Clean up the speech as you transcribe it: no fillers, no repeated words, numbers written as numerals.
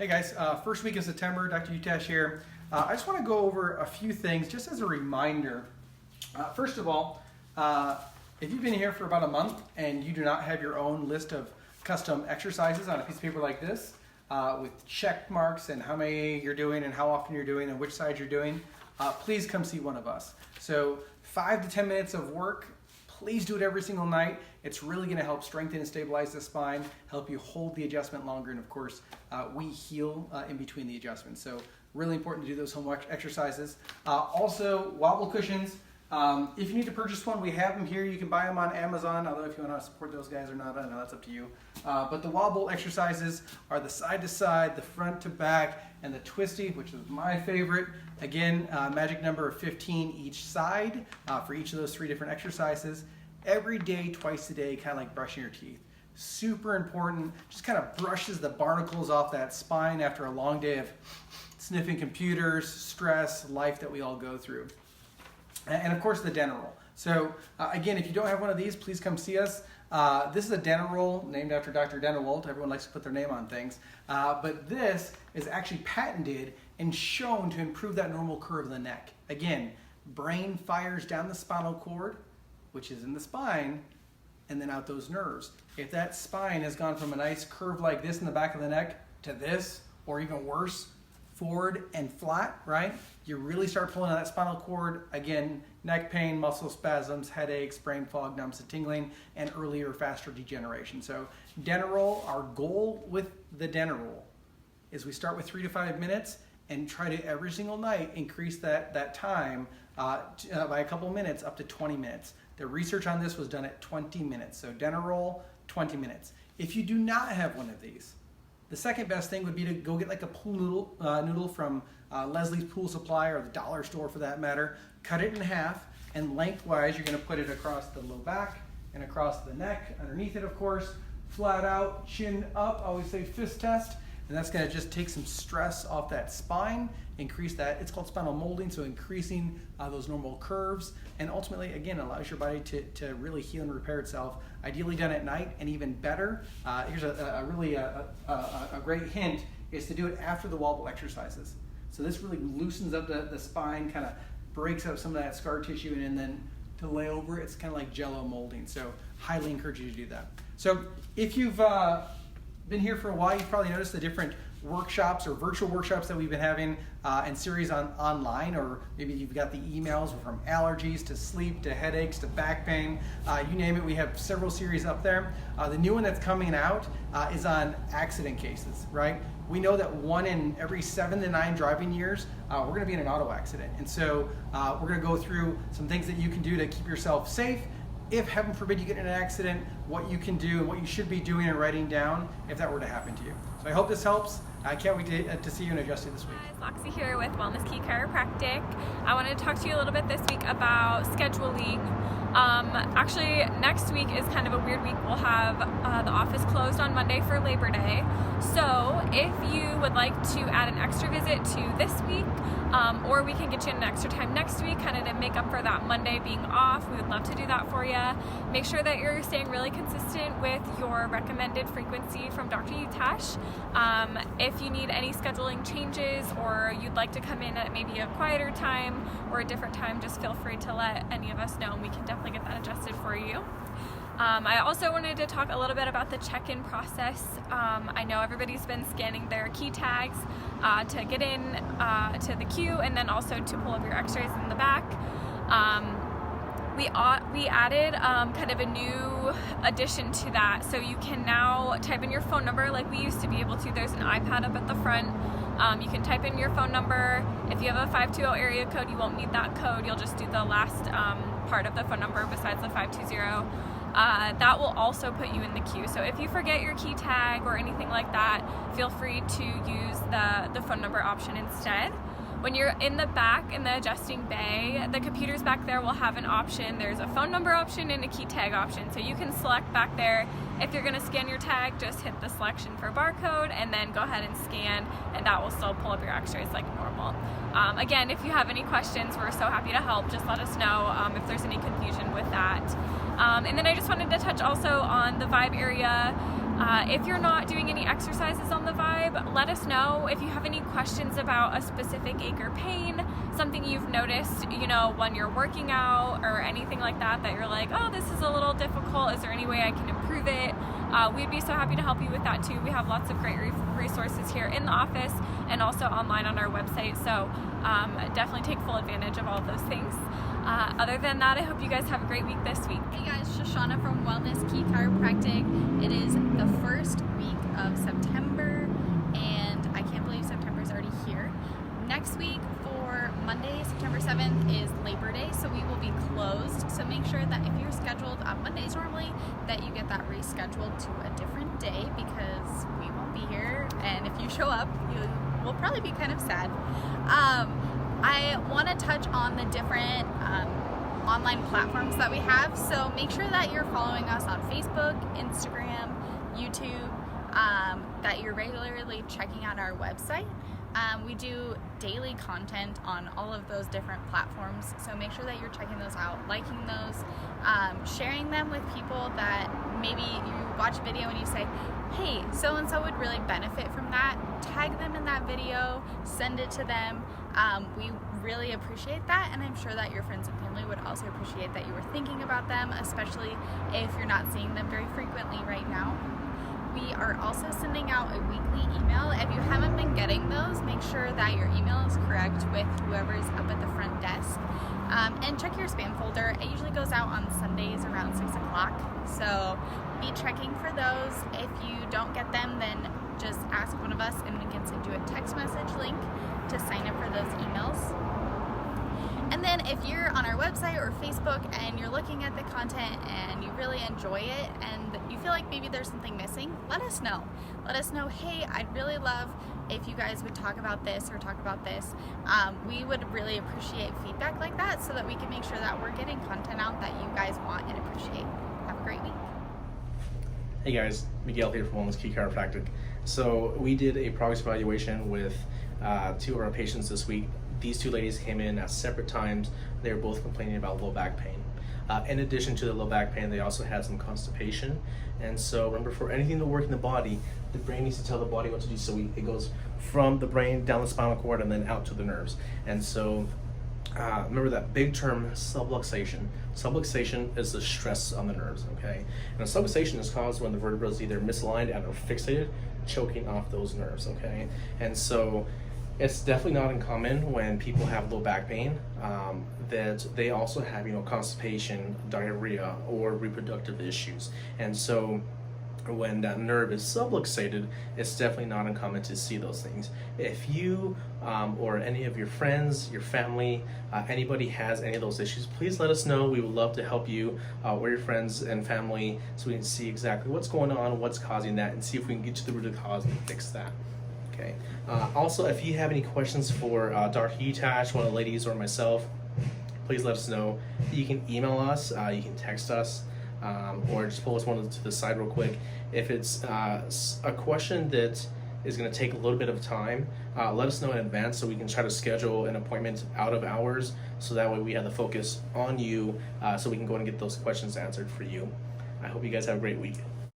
Hey guys, first week of September, Dr. Utash here. I just want to go over a few things just as a reminder. First of all, if you've been here for about a month and you do not have your own list of custom exercises on a piece of paper like this, with check marks and how many you're doing and how often you're doing and which side you're doing, please come see one of us. So 5 to 10 minutes of work. Please do it every single night. It's really going to help strengthen and stabilize the spine, help you hold the adjustment longer, and of course, we heal in between the adjustments. So really important to do those home exercises. Also, wobble cushions. If you need to purchase one, we have them here. You can buy them on Amazon, although if you want to support those guys or not, I don't know, that's up to you. But the wobble exercises are the side to side, the front to back, and the twisty, which is my favorite. Again, magic number of 15 each side for each of those 3 different exercises. Every day, twice a day, kind of like brushing your teeth. Super important, just kind of brushes the barnacles off that spine after a long day of sniffing computers, stress, life that we all go through. And of course the dental roll. So again, if you don't have one of these, please come see us. This is a dental roll named after Dr. Denewalt. Everyone likes to put their name on things. But this is actually patented and shown to improve that normal curve of the neck. Again, brain fires down the spinal cord, which is in the spine, and then out those nerves. If that spine has gone from a nice curve like this in the back of the neck to this, or even worse, forward and flat, right? You really start pulling on that spinal cord. Again, neck pain, muscle spasms, headaches, brain fog, numbness, and tingling, and earlier, faster degeneration. So dental roll, our goal with the dental roll is we start with 3 to 5 minutes and try to every single night increase that time by a couple minutes up to 20 minutes. The research on this was done at 20 minutes. So dental roll, 20 minutes. If you do not have one of these, the second best thing would be to go get like a pool noodle from Leslie's Pool Supply or the dollar store for that matter. Cut it in half, and lengthwise you're going to put it across the low back and across the neck, underneath it of course, flat out, chin up, always say fist test, and that's going to just take some stress off that spine, increase that, it's called spinal molding, so increasing those normal curves, and ultimately again allows your body to really heal and repair itself, ideally done at night, and even better, here's a really great hint, is to do it after the wobble exercises. So this really loosens up the spine, kind of breaks up some of that scar tissue, and then to lay over it's kind of like jello molding, so highly encourage you to do that. So if you've been here for a while, you've probably noticed the different workshops or virtual workshops that we've been having and series online, or maybe you've got the emails from allergies to sleep to headaches to back pain, you name it. We have several series up there. The new one that's coming out is on accident cases, right? We know that 1 in every 7 to 9 driving years, we're going to be in an auto accident. And so we're going to go through some things that you can do to keep yourself safe. If, heaven forbid, you get in an accident, what you can do and what you should be doing and writing down if that were to happen to you. So I hope this helps. I can't wait to see you and adjust you this week. Hi, Loxie here with Wellness Key Chiropractic. I wanted to talk to you a little bit this week about scheduling. Actually, next week is kind of a weird week. We'll have the office closed on Monday for Labor Day. So if you would like to add an extra visit to this week, or we can get you an extra time next week, kind of to make up for that Monday being off, we would love to do that for you. Make sure that you're staying really consistent with your recommended frequency from Dr. Utash. If you need any scheduling changes or you'd like to come in at maybe a quieter time or a different time, just feel free to let any of us know and we can definitely get that adjusted for you. I also wanted to talk a little bit about the check-in process. I know everybody's been scanning their key tags to get in to the queue, and then also to pull up your x-rays in the back. We added kind of a new addition to that, so you can now type in your phone number like we used to be able to. There's an iPad up at the front. You can type in your phone number. If you have a 520 area code, you won't need that code. You'll just do the last part of the phone number besides the 520. That will also put you in the queue. So if you forget your key tag or anything like that, feel free to use the phone number option instead. When you're in the back in the adjusting bay, the computers back there will have an option. There's a phone number option and a key tag option. So you can select back there. If you're gonna scan your tag, just hit the selection for barcode and then go ahead and scan, and that will still pull up your x-rays like normal. Again, if you have any questions, we're so happy to help. Just let us know if there's any confusion with that. And then I just wanted to touch also on the Vibe area. If you're not doing any exercises on the Vibe, let us know. If you have any questions about a specific ache or pain, something you've noticed, when you're working out or anything like that you're like, oh, this is a little difficult, is there any way I can improve it? We'd be so happy to help you with that too. We have lots of great resources here in the office and also online on our website, so definitely take full advantage of all of those things. Other than that, I hope you guys have a great week this week. Hey guys, Shoshana from Wellness Key Chiropractic. It is the first week of September, and I can't believe September's already here. Next week for Monday, September 7th is Labor Day, so we will be closed. So make sure that if you're scheduled on Mondays normally, that you get that rescheduled to a different day, because we won't be here, and if you show up, you will probably be kind of sad. I want to touch on the different online platforms that we have, so make sure that you're following us on Facebook, Instagram, YouTube, that you're regularly checking out our website. We do daily content on all of those different platforms, so make sure that you're checking those out, liking those, sharing them with people that maybe you watch a video and you say, hey, so-and-so would really benefit from that. Tag them in that video, send it to them. We really appreciate that, and I'm sure that your friends and family would also appreciate that you were thinking about them, especially if you're not seeing them very frequently right now. We are also sending out a weekly email. If you haven't been getting those, make sure that your email is correct with whoever's up at the front desk. And check your spam folder. It usually goes out on Sundays around 6 o'clock. So be checking for those. If you don't get them, then just ask one of us and we can send you a text message link to sign up for those emails. And then if you're on our website or Facebook and you're looking at the content and you really enjoy it and you feel like maybe there's something missing, let us know. Let us know, hey, I'd really love if you guys would talk about this or talk about this. We would really appreciate feedback like that so that we can make sure that we're getting content out that you guys want and appreciate. Have a great week. Hey guys, Miguel here from Wellness Key Chiropractic. So we did a progress evaluation with 2 of our patients this week. These 2 ladies came in at separate times. They were both complaining about low back pain. In addition to the low back pain, they also had some constipation. And so remember, for anything to work in the body, the brain needs to tell the body what to do. So it goes from the brain down the spinal cord and then out to the nerves. And so remember that big term, subluxation. Subluxation is the stress on the nerves, okay? And subluxation is caused when the vertebra is either misaligned and or fixated, choking off those nerves, okay? And so it's definitely not uncommon when people have low back pain that they also have, constipation, diarrhea, or reproductive issues. And so when that nerve is subluxated, it's definitely not uncommon to see those things. If you or any of your friends, your family, anybody has any of those issues, please let us know. We would love to help you or your friends and family so we can see exactly what's going on, what's causing that, and see if we can get to the root of the cause and fix that. Okay. Also, if you have any questions for Dr. Utash, one of the ladies, or myself, please let us know. You can email us, you can text us, or just pull us one to the side real quick. If it's a question that is going to take a little bit of time, let us know in advance so we can try to schedule an appointment out of hours, so that way we have the focus on you, so we can go and get those questions answered for you. I hope you guys have a great week.